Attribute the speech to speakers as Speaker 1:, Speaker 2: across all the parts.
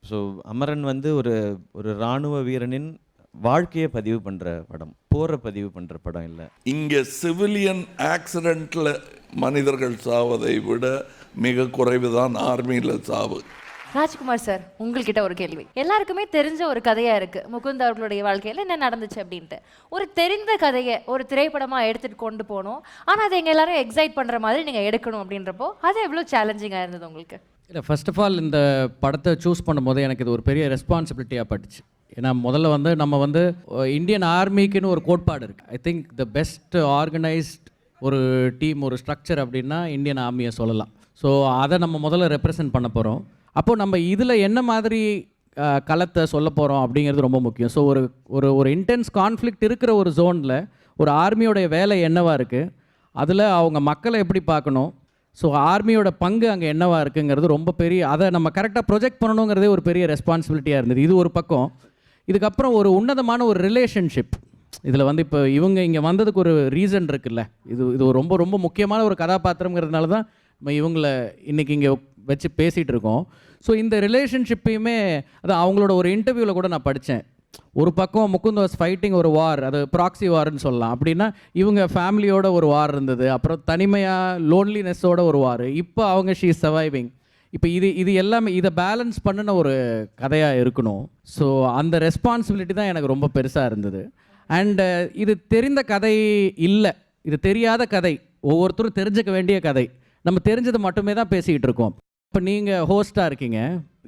Speaker 1: So Amaran வந்து ஒரு ஒரு இராணுவ வீரனின் வாழ்க்கையை பதிவு பண்ணுற படம், போரை பதிவு பண்ணுற படம் இல்லை.
Speaker 2: இங்கே சிவிலியன் ஆக்சிடெண்ட்டில் மனிதர்கள் சாவதை விட மிக குறைவு தான் ஆர்மியில் சாவு.
Speaker 3: ராஜ்குமார் சார், உங்கள்கிட்ட ஒரு கேள்வி. எல்லாருக்குமே தெரிஞ்ச ஒரு கதையாக இருக்குது முகுந்த் அவர்களுடைய வாழ்க்கையில் என்ன நடந்துச்சு அப்படின்ட்டு. ஒரு தெரிந்த கதையை ஒரு திரைப்படமாக எடுத்துகிட்டு கொண்டு போகணும், ஆனால் அதை எங்கள் எல்லாரும் எக்ஸைட் பண்ணுற மாதிரி நீங்கள் எடுக்கணும் அப்படின்றப்போ அது எவ்வளோ சேலஞ்சிங்காக இருந்தது உங்களுக்கு?
Speaker 4: இல்லை, ஃபர்ஸ்ட் ஆஃப் ஆல் இந்த படத்தை சூஸ் பண்ணும்போது எனக்கு இது ஒரு பெரிய ரெஸ்பான்சிபிலிட்டியாக பட்டுச்சு. ஏன்னா முதல்ல வந்து நம்ம வந்து இந்தியன் ஆர்மிக்குன்னு ஒரு கோட்பாடு இருக்குது. I think the best organised ஒரு டீம், ஒரு ஸ்ட்ரக்சர் அப்படின்னா இந்தியன் ஆர்மியை சொல்லலாம். ஸோ அதை நம்ம முதல்ல ரெப்ரசன்ட் பண்ண போகிறோம். அப்போது நம்ம இதில் என்ன மாதிரி களத்தை சொல்ல போகிறோம் அப்படிங்கிறது ரொம்ப முக்கியம். ஸோ ஒரு ஒரு ஒரு இன்டென்ஸ் கான்ஃப்ளிக்ட் இருக்கிற ஒரு ஜோனில் ஒரு ஆர்மியோடைய வேலை என்னவாக இருக்குது, அதில் அவங்க மக்களை எப்படி பார்க்கணும், ஸோ ஆர்மியோட பங்கு அங்கே என்னவாக இருக்குங்கிறது ரொம்ப பெரிய, அதை நம்ம கரெக்டாக ப்ரொஜெக்ட் பண்ணணுங்கிறதே ஒரு பெரிய ரெஸ்பான்சிபிலிட்டியாக இருந்தது. இது ஒரு பக்கம். இதுக்கப்புறம் ஒரு உன்னதமான ஒரு ரிலேஷன்ஷிப் இதில் வந்து இப்போ இவங்க இங்கே வந்ததுக்கு ஒரு ரீசன் இருக்குல்ல. இது ரொம்ப ரொம்ப முக்கியமான ஒரு கதாபாத்திரங்கிறதுனால தான் நம்ம இவங்களை இன்றைக்கி இங்கே வச்சு பேசிகிட்டு இருக்கோம். ஸோ இந்த ரிலேஷன்ஷிப்பையுமே அது அவங்களோட ஒரு இன்டர்வியூவில் கூட நான் படித்தேன். ஒரு பக்கம் முகுந்த் வாஸ் ஃபைட்டிங் ஒரு வார், அது ப்ராக்ஸி வார்னு சொல்லலாம். அப்படின்னா இவங்க ஃபேமிலியோட ஒரு வார் இருந்தது, அப்புறம் தனிமையாக லோன்லினஸோட ஒரு வார், இப்போ அவங்க ஷீ இஸ் சர்வைவிங். இப்போ இது எல்லாமே இதை பேலன்ஸ் பண்ணின ஒரு கதையாக இருக்கணும். ஸோ அந்த ரெஸ்பான்சிபிலிட்டி தான் எனக்கு ரொம்ப பெருசாக இருந்தது. அண்டு இது தெரிந்த கதை இல்லை, இது தெரியாத கதை, ஒவ்வொருத்தரும் தெரிஞ்சுக்க வேண்டிய கதை. நம்ம தெரிஞ்சது மட்டுமே தான் பேசிக்கிட்டு இருக்கோம். இப்போ நீங்கள் ஹோஸ்ட்டாக இருக்கீங்க,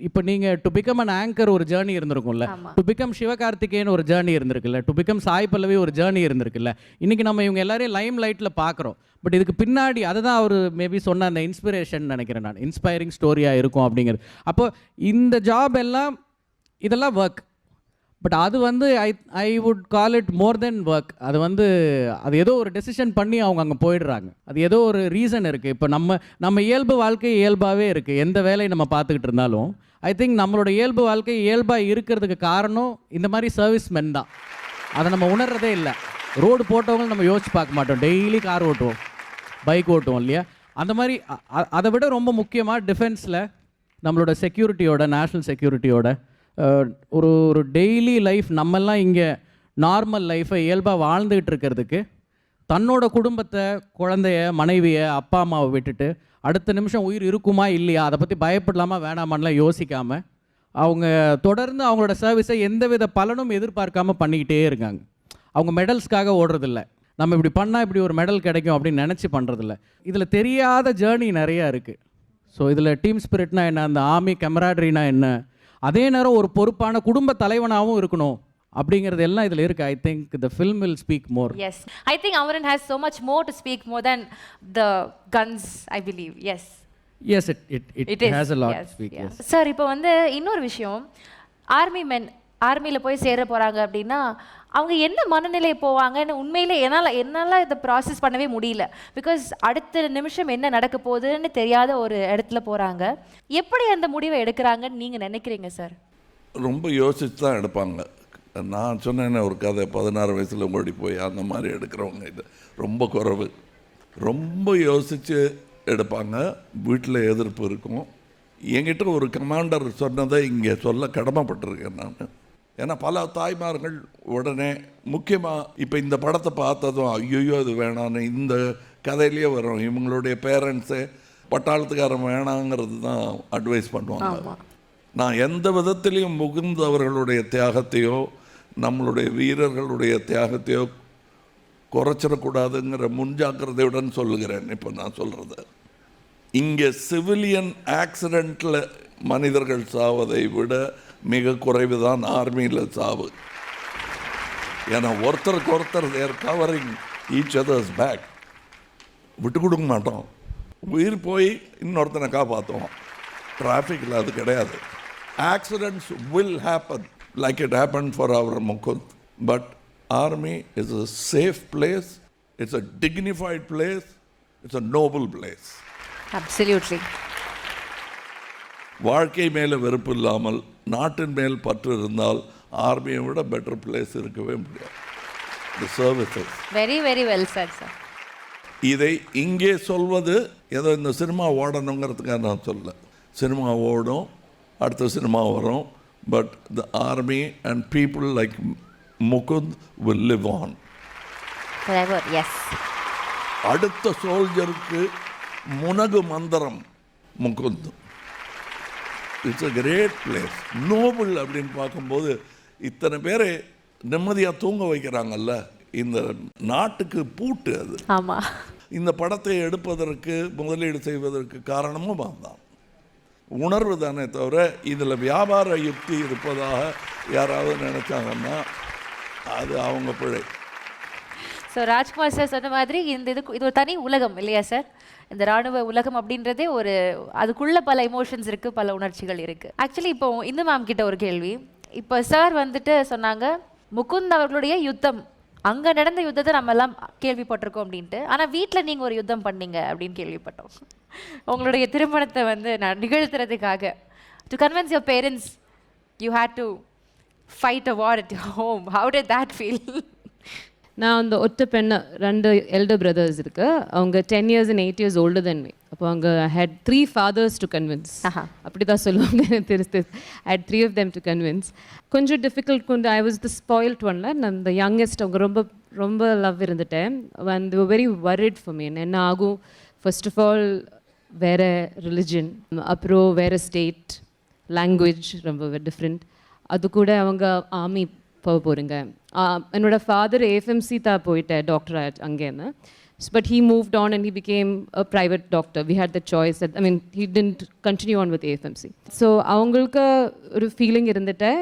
Speaker 4: இப்போ நீங்கள் டு பிகம் அன் ஆங்கர் ஒரு ஜேர்னி இருந்திருக்கும்ல, டு பிகம் சிவகார்த்திகேயன் ஒரு journey இருந்திருக்குல்ல, to become Sai Pallavi ஒரு ஜேர்னி இருந்திருக்குல்ல. இன்றைக்கி நம்ம இவங்க எல்லாரையும் லைம் லைட்டில் பார்க்குறோம். பட் இதுக்கு பின்னாடி அதுதான் அவர் மேபி சொன்ன அந்த இன்ஸ்பிரேஷன் நினைக்கிறேன் நான், இன்ஸ்பைரிங் ஸ்டோரியாக இருக்கும் அப்படிங்கிறது. அப்போ இந்த ஜாப் எல்லாம் இதெல்லாம் ஒர்க், பட் அது வந்து I would call it more then work. அது வந்து அது ஏதோ ஒரு டெசிஷன் பண்ணி அவங்க அங்கே போயிடுறாங்க, அது ஏதோ ஒரு ரீசன் இருக்குது. இப்போ நம்ம இயல்பு வாழ்க்கை இயல்பாகவே இருக்குது, எந்த வேலையை நம்ம பார்த்துக்கிட்டு இருந்தாலும் ஐ திங்க் நம்மளோட இயல்பு வாழ்க்கை இயல்பாக இருக்கிறதுக்கு காரணம் இந்த மாதிரி சர்வீஸ் மென் தான். அதை நம்ம உணர்றதே இல்லை. ரோடு போட்டவங்க நம்ம யோசிச்சு பார்க்க மாட்டோம், டெய்லி கார் ஓட்டுவோம், பைக் ஓட்டுவோம் இல்லையா. அந்த மாதிரி அதை விட ரொம்ப முக்கியமாக டிஃபென்ஸில் நம்மளோட செக்யூரிட்டியோட, நேஷ்னல் செக்யூரிட்டியோட ஒரு டெய்லி லைஃப், நம்மெல்லாம் இங்கே நார்மல் லைஃப்பை இயல்பாக வாழ்ந்துக்கிட்டு இருக்கிறதுக்கு தன்னோட குடும்பத்தை, குழந்தைய, மனைவியை, அப்பா அம்மாவை விட்டுட்டு அடுத்த நிமிஷம் உயிர் இருக்குமா இல்லையா, அதை பற்றி பயப்படலாமா வேணாமான்லாம் யோசிக்காமல் அவங்க தொடர்ந்து அவங்களோட சர்வீஸை எந்தவித பலனும் எதிர்பார்க்காமல் பண்ணிக்கிட்டே இருக்காங்க. அவங்க மெடல்ஸ்க்காக ஓடுறதில்ல, நம்ம இப்படி பண்ணால் இப்படி ஒரு மெடல் கிடைக்கும் அப்படின்னு நினச்சி பண்ணுறதில்ல. இதில் தெரியாத ஜேர்னி நிறையா இருக்குது. ஸோ இதில் டீம் ஸ்பிரிட்னா என்ன, அந்த ஆர்மி கெமராட்ரினா என்ன, அதே நேரம் ஒரு பொறுப்பான குடும்ப தலைவனாகவும் இருக்கணும் அப்படிங்கிறது எல்லாம் இதில் இருக்குது. I think the film will speak more.
Speaker 3: Yes, I think Amaran has so much more to speak more than the guns, I believe. Yes.
Speaker 4: Yes, it has a lot to speak. Yes.
Speaker 3: Sir, இப்போ வந்து இன்னொரு விஷயம், army மென் ஆர்மியில் போய் சேர போகிறாங்க அப்படின்னா அவங்க என்ன மனநிலை போவாங்கன்னு உண்மையிலே என்னால் இதை ப்ராசஸ் பண்ணவே முடியல. பிகாஸ் அடுத்த நிமிஷம் என்ன நடக்க போகுதுன்னு தெரியாத ஒரு இடத்துல போகிறாங்க. எப்படி அந்த முடிவை எடுக்கிறாங்கன்னு நீங்கள் நினைக்கிறீங்க சார்?
Speaker 2: ரொம்ப யோசித்து தான் எடுப்பாங்க. நான் சொன்னேன்னே ஒரு கதை, 16 வயசில் ஓடி போய் அந்த மாதிரி எடுக்கிறவங்க இது ரொம்ப குறைவு. ரொம்ப யோசித்து எடுப்பாங்க. வீட்டில் எதிர்ப்பு இருக்கும். என்கிட்ட ஒரு கமாண்டர் சொன்னதை இங்கே சொல்ல கடமைப்பட்டிருக்கேன் நான். ஏன்னா பல தாய்மார்கள் உடனே, முக்கியமாக இப்போ இந்த படத்தை பார்த்ததும் ஐயோ அது வேணான்னு இந்த கதையிலேயே வரும், இவங்களுடைய பேரண்ட்ஸே பட்டாளத்துக்காரன் வேணாங்கிறது தான் அட்வைஸ் பண்ணுவாங்க. நான் எந்த விதத்திலையும் முகுந்த் அவர்களுடைய தியாகத்தையோ நம்மளுடைய வீரர்களுடைய தியாகத்தையோ குறைச்சிடக்கூடாதுங்கிற முன்ஜாக்கிரதையுடன் சொல்லுகிறேன். இப்போ நான் சொல்கிறது, இங்கே சிவிலியன் ஆக்சிடெண்ட்டில் மனிதர்கள் சாவதை விட மிக குறைவு தான் ஆர்மியில் சாவு. ஏன்னா ஒருத்தருக்கு ஒருத்தர் தேர் கவரிங் ஈச் அதர்ஸ் பேக். விட்டு கொடுக்க மாட்டோம், உயிர் போய் இன்னொருத்தனை காப்பாற்றுவோம். டிராஃபிக்கில் அது கிடையாது. Accidents will happen like it happen for our Mukund. But army is a safe place, it's a dignified place, it's a noble place.
Speaker 3: Absolutely.
Speaker 2: வாழ்க்கை மேலே வெறுப்பு இல்லாமல் நாட்டின் மேல் பற்று இருந்தால் ஆர்மியை விட பெட்டர் பிளேஸ் இருக்கவே முடியாது. The services.
Speaker 3: Very very well sir. Sir,
Speaker 2: இதை இங்கே சொல்வது ஏதோ இந்த சினிமா ஓடணுங்கிறதுக்காக நான் சொல்ல. சினிமா ஓடும், அடுத்த சினிமா வரும். But the army and people like Mukund will live on.
Speaker 3: Forever, yes.
Speaker 2: அடுத்த சோல்ஜருக்கு முனகு மந்திரம் Mukund. It's a great place. Noble அப்படின்னு பார்க்கும்போது இத்தனை பேரை நிம்மதியாக தூங்க வைக்கிறாங்கல்ல, இந்த நாட்டுக்கு பூட்டு அது.
Speaker 3: ஆமாம்.
Speaker 2: இந்த படத்தை எடுப்பதற்கு முதலீடு செய்வதற்கு காரணமும் அதுதான். உணர்வு தானே தவிர இதில் வியாபார யுக்தி இருப்பதாக யாராவது நினச்சாங்கன்னா அது அவங்க பிழை.
Speaker 3: ஸோ ராஜ்குமார் சார் சொன்ன மாதிரி இது ஒரு தனி உலகம் இல்லையா சார்? இந்த ராணுவ உலகம் அப்படின்றதே ஒரு அதுக்குள்ள பல எமோஷன்ஸ் இருக்குது, பல உணர்ச்சிகள் இருக்குது. ஆக்சுவலி இப்போ இந்து மேம் கிட்ட ஒரு கேள்வி. இப்போ சார் வந்துட்டு சொன்னாங்க முகுந்த் அவர்களுடைய யுத்தம், அங்கே நடந்த யுத்தத்தை நம்ம எல்லாம் கேள்விப்பட்டிருக்கோம் அப்படின்ட்டு. ஆனால் வீட்டில் நீங்கள் ஒரு யுத்தம் பண்ணீங்க அப்படின்னு கேள்விப்பட்டோம். உங்களுடைய திருமணத்தை வந்து நான் நிகழ்த்துறதுக்காக to convince your parents you had to fight a war at your home. How did that feel?
Speaker 5: நான் அந்த ஒற்றை பெண்ணை 2 எல்டர் பிரதர்ஸ் இருக்கு. அவங்க 10 years and 8 years older than me. அப்போ அவங்க had 3 fathers to convince. அப்படி தான் சொல்லுவாங்க. I had 3 of them to convince. கொஞ்சம் difficult. I was the spoilt ஒன்ல. நான் the youngest. அவங்க ரொம்ப ரொம்ப லவ் இருந்துட்டேன். and they were very worried for me. என்ன ஆகும், ஃபர்ஸ்ட் ஆஃப் ஆல் வேறு ரிலிஜன், அப்புறம் வேறு ஸ்டேட், லாங்குவேஜ் ரொம்ப டிஃப்ரெண்ட். அது கூட அவங்க ஆர்மி போக போகிறீங்க. என்னோட ஃபாதர் ஏஎஃப்எம்சி தான் போயிட்டேன் டாக்டர் அங்கேருந்து. But he moved on and he became a private doctor. We had the choice. I mean he didn't continue on with AFMC. So அவங்களுக்கு ஒரு ஃபீலிங் இருந்துட்டேன்,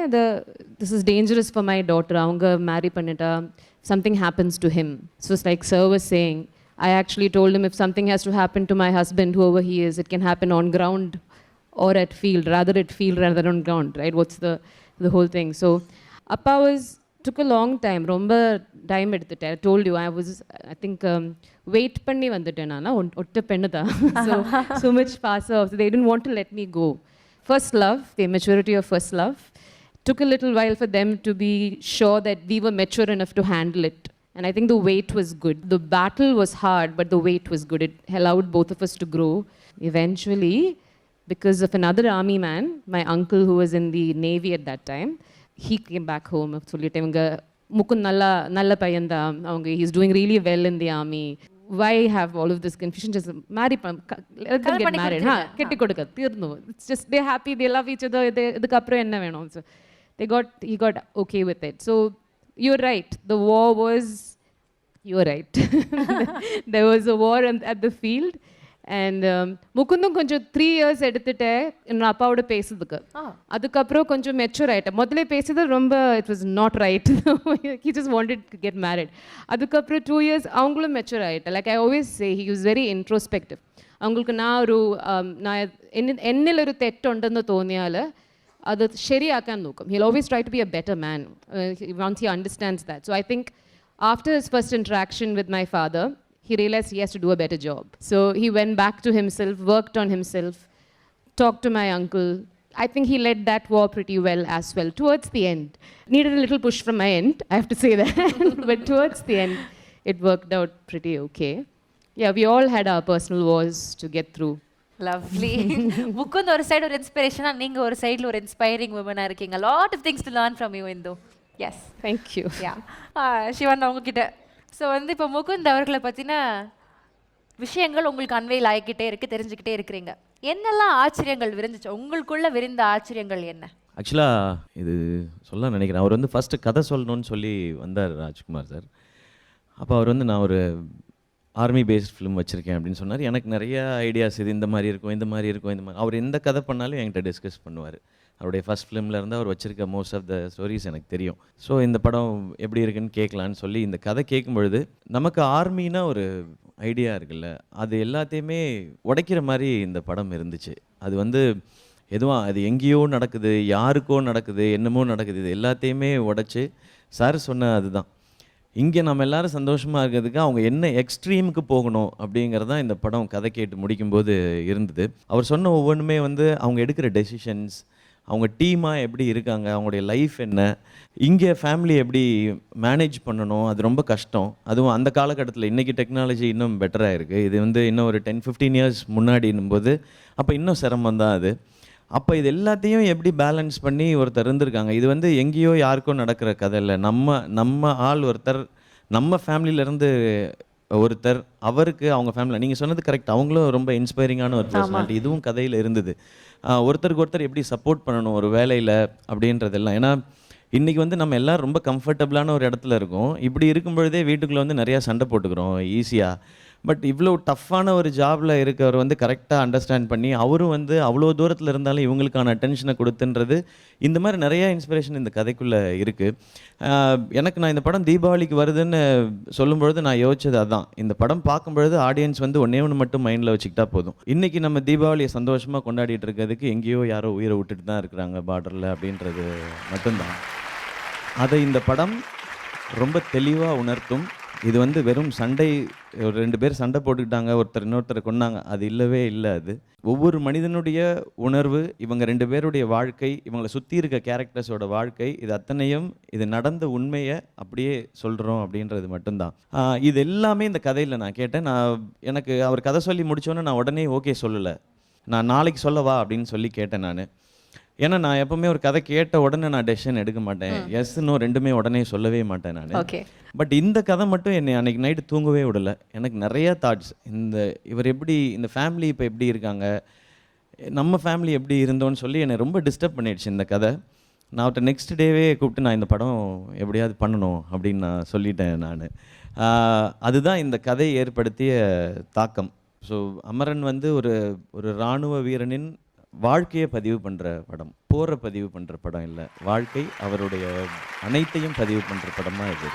Speaker 5: this is dangerous for my daughter. அவங்க marry பண்ணிட்டா something happens to him. So it's like sir was saying, I actually told him if something has to happen to my husband, whoever he is, it can happen on ground or at field, rather than on ground, right? What's the whole thing? So Appa took a long time, romba time எடுத்துட்டேன். I told you I think wait பண்ணி வந்துட்டேன். நான் ஒட்ட பெண்ணு தான். So much faster. So they didn't want to let me go. First love, the immaturity of first love, took a little while for them to be sure that we were mature enough to handle it. And I think the wait was good. The battle was hard, but the wait was good. It allowed both of us to grow. Eventually, because of another army man, my uncle who was in the Navy at that time, he came back home. Mukund nalla payan da. He's doing really well in the army. Why have all of this confusion? Just marry, let them get married. Ketti kodukka thirnu. It's just they're happy, they love each other. Idukku appuram enna venum. So he got okay with it. So you're right. The war was. You're right. There was a war at the field. And முகுந்தும் கொஞ்சம் 3 years எடுத்துட்டேன் என்னோட அப்பாவோட பேசுறதுக்கு. அதுக்கப்புறம் கொஞ்சம் mature ஆகிட்டேன். முதல்ல பேசுறது ரொம்ப it was not right. He just wanted to get married. அதுக்கப்புறம் 2 years அவங்களும் மெச்சூர் ஆகிட்டேன். Like I always say he was very introspective. அவங்களுக்கு நான் എന്നിൽ ഒരു തെറ്റുണ്ടെന്ന് തോന്നിയാൽ അത് ശരിയാക്കാൻ നോക്കും. He'll always try to be a better man once he understands that. So I think after his first interaction with my father, he realized he has to do a better job. So he went back to himself, worked on himself, talked to my uncle. I think he led that war pretty well as well. Towards the end, needed a little push from my end, I have to say that. But towards the end, it worked out pretty okay. Yeah, we all had our personal wars to get through.
Speaker 3: Lovely. Mukund ஒரு side ஒரு இன்ஸ்பிரேஷனா, நீங்க ஒரு சைடுல ஒரு inspiring வுமனா இருக்கீங்க. lot of things to learn from you Indu. Yes,
Speaker 5: thank you.
Speaker 3: Yeah. Sivan உங்ககிட்ட so இப்போ முகுந்த் அவர்களை பற்றின விஷயங்கள் உங்களுக்கு அன்வைல் ஆகிக்கிட்டே இருக்குது, தெரிஞ்சுக்கிட்டே இருக்கிறீங்க. என்னெல்லாம் ஆச்சரியங்கள் விரிஞ்சிச்சு உங்களுக்குள்ள? விரிந்த ஆச்சரியங்கள் என்ன?
Speaker 1: ஆக்சுவலாக இது சொல்ல நினைக்கிறேன். அவர் வந்து ஃபஸ்ட்டு கதை சொல்லணும்னு சொல்லி வந்தார் ராஜ்குமார் சார். அப்போ அவர் வந்து நான் ஒரு ஆர்மி பேஸ்ட் ஃபிலிம் வச்சுருக்கேன் அப்படின்னு சொன்னார். எனக்கு நிறைய ஐடியாஸ், இது இந்த மாதிரி இருக்கும், இந்த மாதிரி இருக்கும், இந்த மாதிரி. அவர் எந்த கதை பண்ணாலும் என்கிட்ட டிஸ்கஸ் பண்ணுவார். அவருடைய ஃபஸ்ட் ஃபிலிமில் இருந்து அவர் வச்சுருக்க மோஸ்ட் ஆஃப் த ஸ்டோரிஸ் எனக்கு தெரியும். ஸோ இந்த படம் எப்படி இருக்குன்னு கேட்கலான்னு சொல்லி இந்த கதை கேட்கும்பொழுது நமக்கு ஆர்மினா ஒரு ஐடியா இருக்குல்ல, அது எல்லாத்தையுமே உடைக்கிற மாதிரி இந்த படம் இருந்துச்சு. அது வந்து எதுவும் அது எங்கேயோ நடக்குது, யாருக்கோ நடக்குது, என்னமோ நடக்குது, இது எல்லாத்தையுமே உடைச்சி சார் சொன்ன அதுதான் இங்கே நம்ம எல்லோரும் சந்தோஷமாக இருக்கிறதுக்கு அவங்க என்ன எக்ஸ்ட்ரீமுக்கு போகணும் அப்படிங்கிறது தான் இந்த படம் கதை கேட்டு முடிக்கும்போது இருந்தது. அவர் சொன்ன ஒவ்வொன்றுமே வந்து அவங்க எடுக்கிற டெசிஷன்ஸ், அவங்க டீமாக எப்படி இருக்காங்க, அவங்களுடைய லைஃப் என்ன, இங்கே ஃபேமிலி எப்படி மேனேஜ் பண்ணணும், அது ரொம்ப கஷ்டம். அதுவும் அந்த காலகட்டத்தில் இன்றைக்கி டெக்னாலஜி இன்னும் பெட்டராக இருக்குது. இது வந்து இன்னும் ஒரு 10-15 years முன்னாடின்னும் போது அப்போ இன்னும் சிரமம் தான் அது. அப்போ இது எல்லாத்தையும் எப்படி பேலன்ஸ் பண்ணி ஒருத்தர் இருந்திருக்காங்க. இது வந்து எங்கேயோ யாருக்கோ நடக்கிற கதை இல்லை. நம்ம ஆள் ஒருத்தர் நம்ம ஃபேமிலியிலேருந்து ஒருத்தர் அவருக்கு அவங்க ஃபேமிலி நீங்கள் சொன்னது கரெக்ட். அவங்களும் ரொம்ப இன்ஸ்பைரிங்கான ஒரு பர்சனாலிட்டி. இதுவும் கதையில் இருந்தது. ஒருத்தருக்கு ஒருத்தர் எப்படி சப்போர்ட் பண்ணணும் ஒரு வேலையில் அப்படின்றதெல்லாம். ஏன்னா இன்றைக்கி வந்து நம்ம எல்லோரும் ரொம்ப கம்ஃபர்டபுளான ஒரு இடத்துல இருக்கோம். இப்படி இருக்கும் பொழுதே வீட்டுக்குள்ளே வந்து நிறையா சண்டை போட்டுக்கிறோம் ஈஸியாக. பட் இவ்வளோ டஃப்பான ஒரு ஜாபில் இருக்கவர் வந்து கரெக்டாக அண்டர்ஸ்டாண்ட் பண்ணி அவரும் வந்து அவ்வளோ தூரத்தில் இருந்தாலும் இவங்களுக்கான அட்டென்ஷனை கொடுத்துன்றது இந்த மாதிரி நிறையா இன்ஸ்பிரேஷன் இந்த கதைக்குள்ளே இருக்குது. எனக்கு நான் இந்த படம் தீபாவளிக்கு வருதுன்னு சொல்லும்பொழுது நான் யோசிச்சது அதுதான். இந்த படம் பார்க்கும்பொழுது ஆடியன்ஸ் வந்து ஒன்றே ஒன்று மட்டும் மைண்டில் வச்சுக்கிட்டா போதும். இன்றைக்கி நம்ம தீபாவளியை சந்தோஷமாக கொண்டாடிட்டு இருக்கிறதுக்கு எங்கேயோ யாரோ உயிரை விட்டுட்டு தான் இருக்கிறாங்க பார்டரில் அப்படின்றது மட்டும்தான். அதை இந்த படம் ரொம்ப தெளிவாக உணர்த்தும். இது வந்து வெறும் சண்டை, ஒரு 2 பேர் சண்டை போட்டுக்கிட்டாங்க, ஒருத்தர் இன்னொருத்தரை கொன்னாங்க, அது இல்லவே இல்லை. அது ஒவ்வொரு மனிதனுடைய உணர்வு, இவங்க 2 பேருடைய வாழ்க்கை, இவங்களை சுற்றி இருக்க கேரக்டர்ஸோட வாழ்க்கை, இது அத்தனையும் இது நடந்த உண்மையை அப்படியே சொல்கிறோம் அப்படின்றது மட்டும்தான். இது எல்லாமே இந்த கதையில் நான் கேட்டேன். எனக்கு அவர் கதை சொல்லி முடித்தோன்னே நான் உடனே ஓகே சொல்லலை. நான் நாளைக்கு சொல்லவா அப்படின்னு சொல்லி கேட்டேன் நான். ஏன்னா நான் எப்பவுமே ஒரு கதை கேட்ட உடனே நான் டெசிஷன் எடுக்க மாட்டேன். எஸ் நோ ரெண்டுமே உடனே சொல்லவே மாட்டேன் நான். பட் இந்த கதை மட்டும் என்னை அன்றைக்கி நைட்டு தூங்கவே விடலை. எனக்கு நிறையா தாட்ஸ். இவர் எப்படி, இந்த ஃபேமிலி இப்போ எப்படி இருக்காங்க, நம்ம ஃபேமிலி எப்படி இருந்தோன்னு சொல்லி என்னை ரொம்ப டிஸ்டர்ப் பண்ணிடுச்சு இந்த கதை. நான் அவர்கிட்ட நெக்ஸ்ட் டேவே கூப்பிட்டு நான் இந்த படம் எப்படியாவது பண்ணணும் அப்படின்னு நான் சொல்லிட்டேன் நான். அதுதான் இந்த கதை ஏற்படுத்திய தாக்கம். ஸோ அமரன் வந்து ஒரு இராணுவ வீரனின் வாழ்க்கையை பதிவு பண்ணுற படம், போரை பதிவு பண்ணுற படம் இல்லை. வாழ்க்கை, அவருடைய அனைத்தையும் பதிவு பண்ணுற படமாக இது.